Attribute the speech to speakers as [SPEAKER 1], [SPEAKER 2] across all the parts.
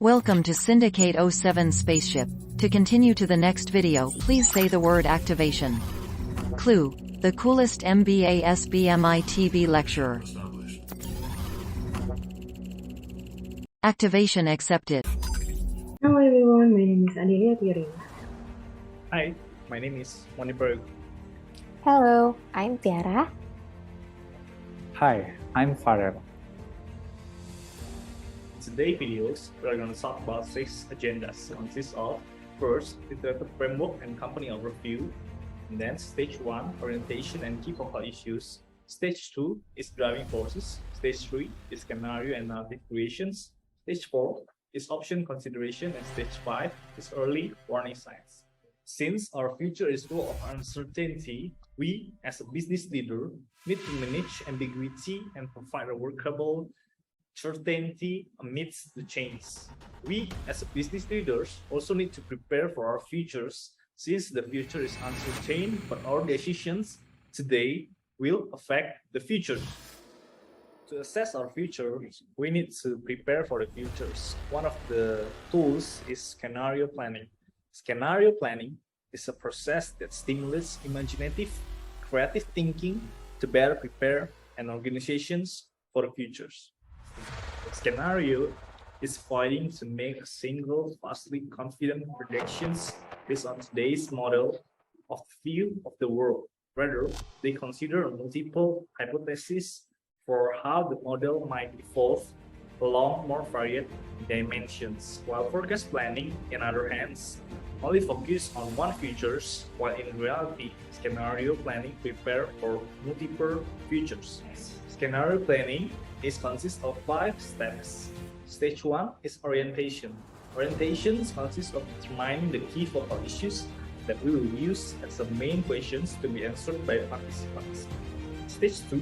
[SPEAKER 1] Welcome to Syndicate 07 Spaceship. To continue to the next video, please say the word activation. Clue: the coolest MBA ITB lecturer. Activation accepted.
[SPEAKER 2] Hello everyone, my name is Adelia Tirina.
[SPEAKER 3] Hi, my name is Moniberg.
[SPEAKER 4] Hello, I'm Tiara.
[SPEAKER 5] Hi, I'm Farel.
[SPEAKER 3] In today's videos, we are going to talk about 6 agendas. Consist of first, literature framework and company overview. And then stage 1, orientation and key focal issues. Stage 2 is driving forces. Stage 3 is scenario and narrative creations. Stage 4 is option consideration, and stage 5 is early warning signs. Since our future is full of uncertainty, we, as a business leader, need to manage ambiguity and provide a workable certainty amidst the change. We, as a business leaders, also need to prepare for our futures, since the future is uncertain, but our decisions today will affect the future. To assess our future, we need to prepare for the futures. One of the tools is scenario planning. Scenario planning is a process that stimulates imaginative, creative thinking to better prepare an organizations for the futures. Scenario is fighting to make a single, vastly confident predictions based on today's model of the view of the world. Rather, they consider multiple hypotheses for how the model might evolve along more varied dimensions, while forecast planning, in other hands, only focus on one features, while in reality, scenario planning prepare for multiple futures. Scenario planning consists of 5 steps. Stage 1 is orientation. Orientation consists of determining the key focal issues that we will use as the main questions to be answered by participants. Stage 2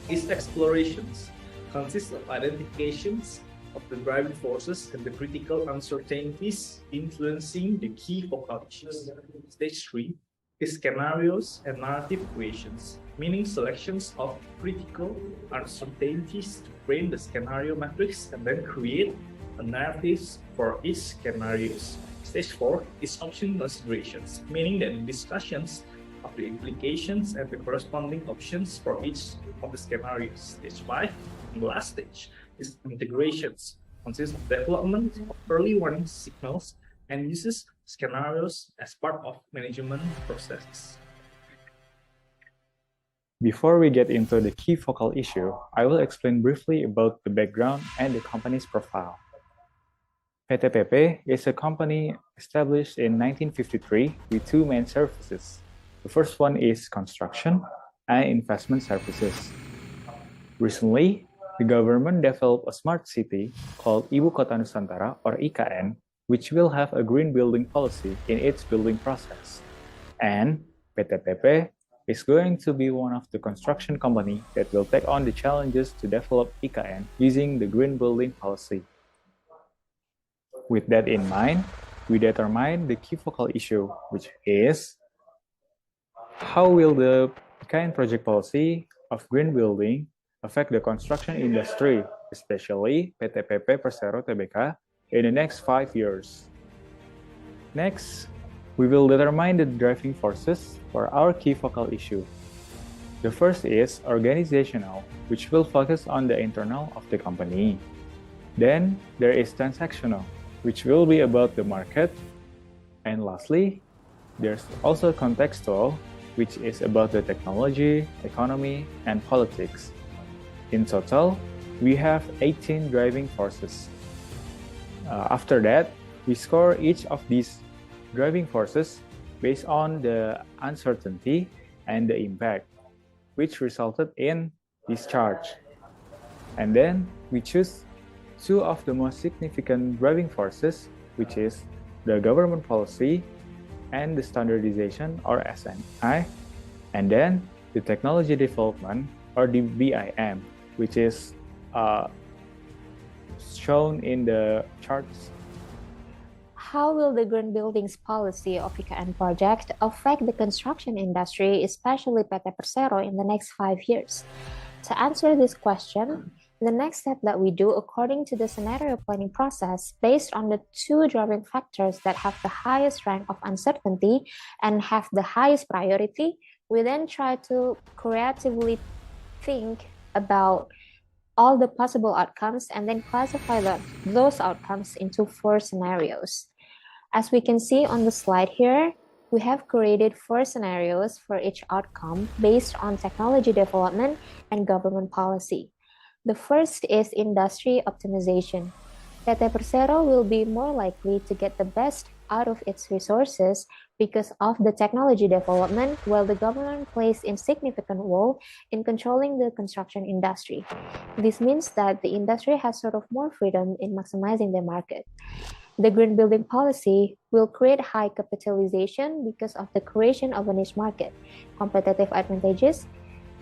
[SPEAKER 3] is explorations, consists of identifications of the driving forces and the critical uncertainties influencing the key focal issues. Stage 3 is scenarios and narrative creations, meaning selections of critical uncertainties to frame the scenario matrix and then create a narrative for each scenarios. Stage 4 is option considerations, meaning that the discussions of the implications and the corresponding options for each of the scenarios. Stage 5, and the last stage, is integrations, consists of development of early warning signals and uses scenarios as part of management processes.
[SPEAKER 5] Before we get into the key focal issue, I will explain briefly about the background and the company's profile. PTPP is a company established in 1953 with 2 main services. The first one is construction and investment services. Recently, the government developed a smart city called Ibu Kota Nusantara, or IKN, which will have a green building policy in its building process. And PTPP is going to be one of the construction companies that will take on the challenges to develop IKN using the green building policy. With that in mind, we determine the key focal issue, which is how will the IKN project policy of green building affect the construction industry, especially PTPP Persero Tbk, in the next 5 years. Next, we will determine the driving forces for our key focal issue. The first is organizational, which will focus on the internal of the company. Then there is transactional, which will be about the market. And lastly, there's also contextual, which is about the technology, economy, and politics. In total, we have 18 driving forces. After that, we score each of these driving forces based on the uncertainty and the impact, which resulted in this chart. And then we choose 2 of the most significant driving forces, which is the government policy and the standardization, or SNI, and then the technology development, or the BIM, which is shown in the charts.
[SPEAKER 4] How will the green buildings policy of IKN project affect the construction industry, especially PT Persero, in the next 5 years? To answer this question, The next step that we do according to the scenario planning process, based on the two driving factors that have the highest rank of uncertainty and have the highest priority, we then try to creatively think about all the possible outcomes and then classify those outcomes into 4 scenarios. As we can see on the slide here, we have created 4 scenarios for each outcome based on technology development and government policy. The first is industry optimization. PT Persero will be more likely to get the best out of its resources because of the technology development, while the government plays a significant role in controlling the construction industry. This means that the industry has sort of more freedom in maximizing the market. The green building policy will create high capitalization because of the creation of a niche market, competitive advantages,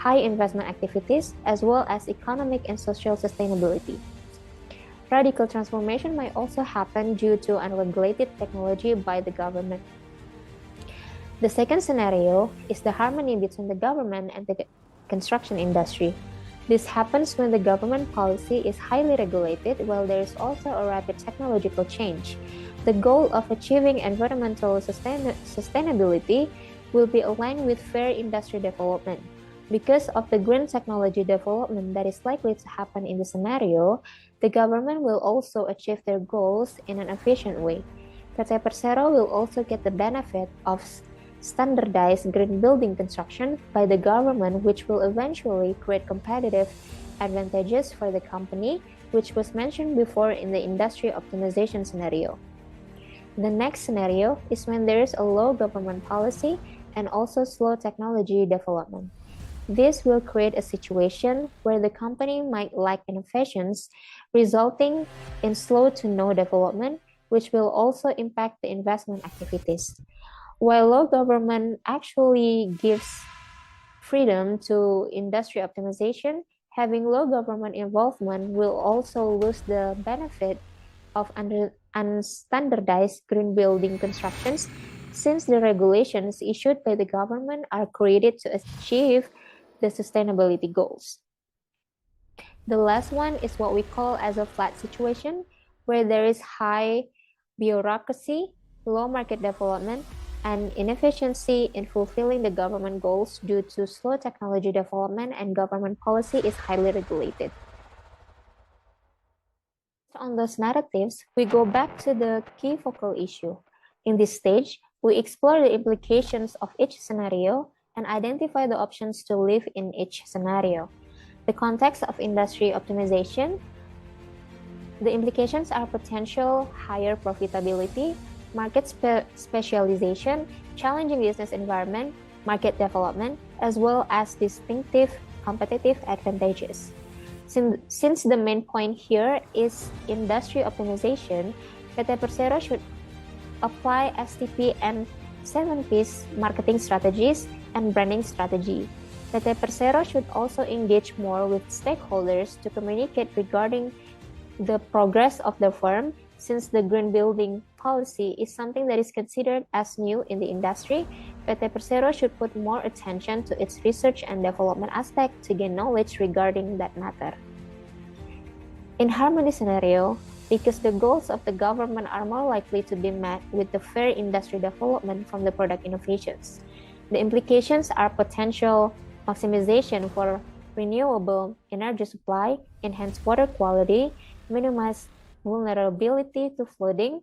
[SPEAKER 4] high investment activities, as well as economic and social sustainability. Radical transformation might also happen due to unregulated technology by the government. The second scenario is the harmony between the government and the construction industry. This happens when the government policy is highly regulated while there is also a rapid technological change. The goal of achieving environmental sustainability will be aligned with fair industry development. Because of the green technology development that is likely to happen in the scenario, the government will also achieve their goals in an efficient way. PT Persero will also get the benefit of standardized green building construction by the government, which will eventually create competitive advantages for the company, which was mentioned before in the industry optimization scenario. The next scenario is when there is a low government policy and also slow technology development. This will create a situation where the company might lack innovations, resulting in slow to no development, which will also impact the investment activities. While low government actually gives freedom to industry optimization, having low government involvement will also lose the benefit of unstandardized green building constructions, since the regulations issued by the government are created to achieve the sustainability goals. The last one is what we call as a flat situation, where there is high bureaucracy, low market development, and inefficiency in fulfilling the government goals due to slow technology development and government policy is highly regulated. On those narratives, we go back to the key focal issue. In this stage, we explore the implications of each scenario and identify the options to live in each scenario. The context of industry optimization, the implications are potential higher profitability, market specialization, challenging business environment, market development, as well as distinctive competitive advantages. Since the main point here is industry optimization, PT Persero should apply STP and 7Ps marketing strategies and branding strategy. PT Persero should also engage more with stakeholders to communicate regarding the progress of the firm, since the green building policy is something that is considered as new in the industry. PT Persero should put more attention to its research and development aspect to gain knowledge regarding that matter. In harmony scenario, because the goals of the government are more likely to be met with the fair industry development from the product innovations. The implications are potential maximization for renewable energy supply, enhanced water quality, minimize vulnerability to flooding,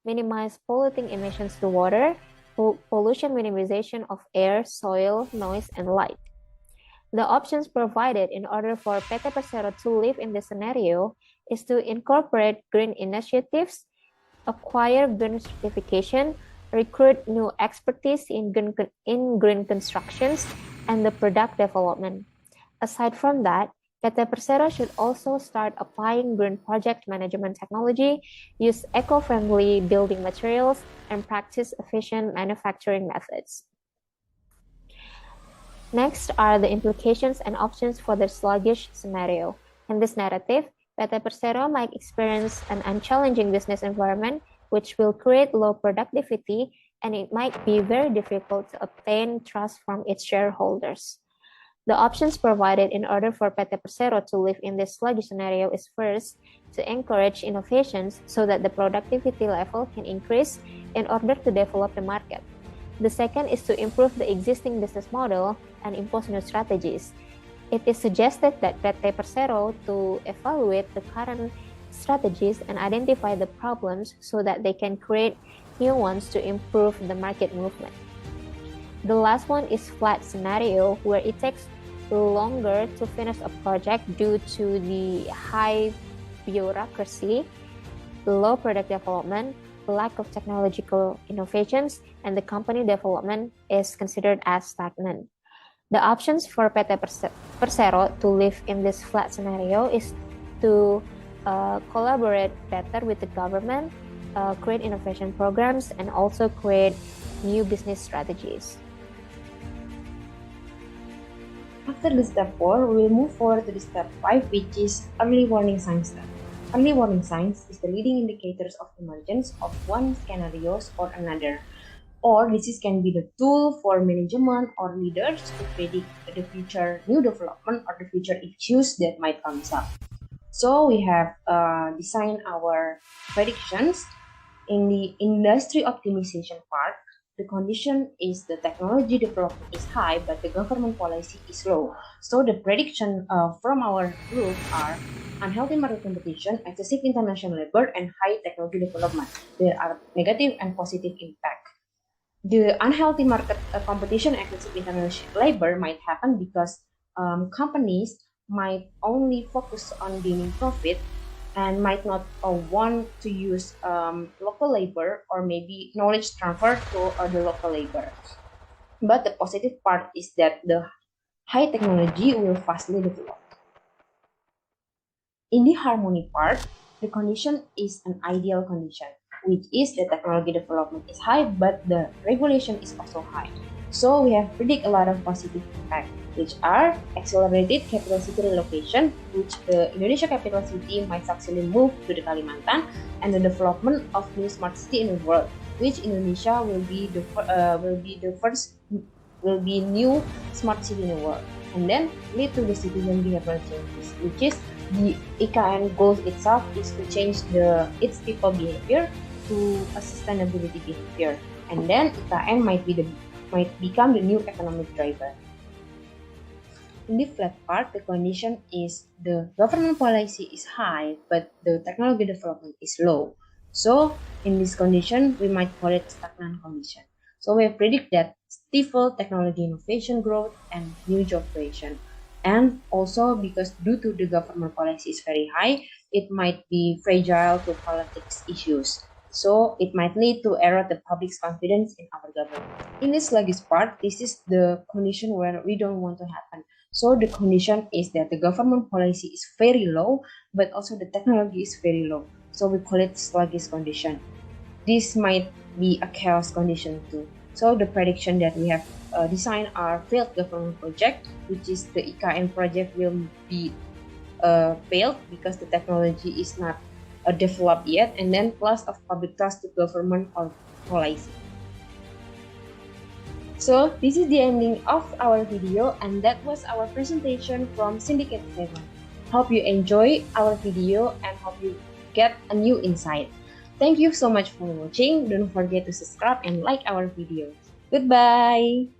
[SPEAKER 4] minimize polluting emissions to water, pollution minimization of air, soil, noise, and light. The options provided in order for PT Persero to live in this scenario is to incorporate green initiatives, acquire green certification, recruit new expertise in green constructions, and the product development. Aside from that, PT Persero should also start applying green project management technology, use eco-friendly building materials, and practice efficient manufacturing methods. Next are the implications and options for the sluggish scenario. In this narrative, PT Persero might experience an unchallenging business environment, which will create low productivity, and it might be very difficult to obtain trust from its shareholders. The options provided in order for PT Persero to live in this sluggish scenario is first, to encourage innovations so that the productivity level can increase in order to develop the market. The second is to improve the existing business model and impose new strategies. It is suggested that PT Persero to evaluate the current strategies and identify the problems so that they can create new ones to improve the market movement. The last one is flat scenario, where it takes longer to finish a project due to the high bureaucracy, low product development, lack of technological innovations, and the company development is considered as stagnant. The options for PT Persero to live in this flat scenario is to collaborate better with the government, create innovation programs, and also create new business strategies.
[SPEAKER 2] After the step 4, we will move forward to the step 5, which is early warning signs step. Early warning signs is the leading indicators of emergence of one scenarios or another. Or this can be the tool for management or leaders to predict the future new development or the future issues that might come up. So we have designed our predictions. In the industry optimization part, the condition is the technology development is high, but the government policy is low. So the prediction from our group are unhealthy market competition, excessive international labor, and high technology development. There are negative and positive impact. The unhealthy market competition and excessive international labor might happen because companies might only focus on gaining profit and might not want to use local labor or maybe knowledge transfer to the local labor. But the positive part is that the high technology will fastly develop. In the harmony part, the condition is an ideal condition, which is the technology development is high, but the regulation is also high. So we have predict a lot of positive impact, which are accelerated capital city relocation, which the Indonesia capital city might successfully move to the Kalimantan, and the development of new smart city in the world, which Indonesia will be new smart city in the world, and then lead to the citizen behavioral changes, which is the IKN goals itself is to change its people behavior to a sustainability behavior, and then IKN might become the new economic driver. In the flat part, the condition is the government policy is high, but the technology development is low. So in this condition, we might call it stagnant condition. So we predict that stifle technology innovation growth and new job creation. And also because due to the government policy is very high, it might be fragile to politics issues. So it might lead to erode the public's confidence in our government. In this sluggish part, this is the condition where we don't want to happen. So the condition is that the government policy is very low, but also the technology is very low. So we call it sluggish condition. This might be a chaos condition too. So the prediction that we have designed our failed government project, which is the IKN project, will be failed because the technology is not developed yet, and then loss of public trust to government or policy. So this is the ending of our video, and that was our presentation from Syndicate 7. Hope you enjoy our video and hope you get a new insight. Thank you so much for watching. Don't forget to subscribe and like our videos. Goodbye!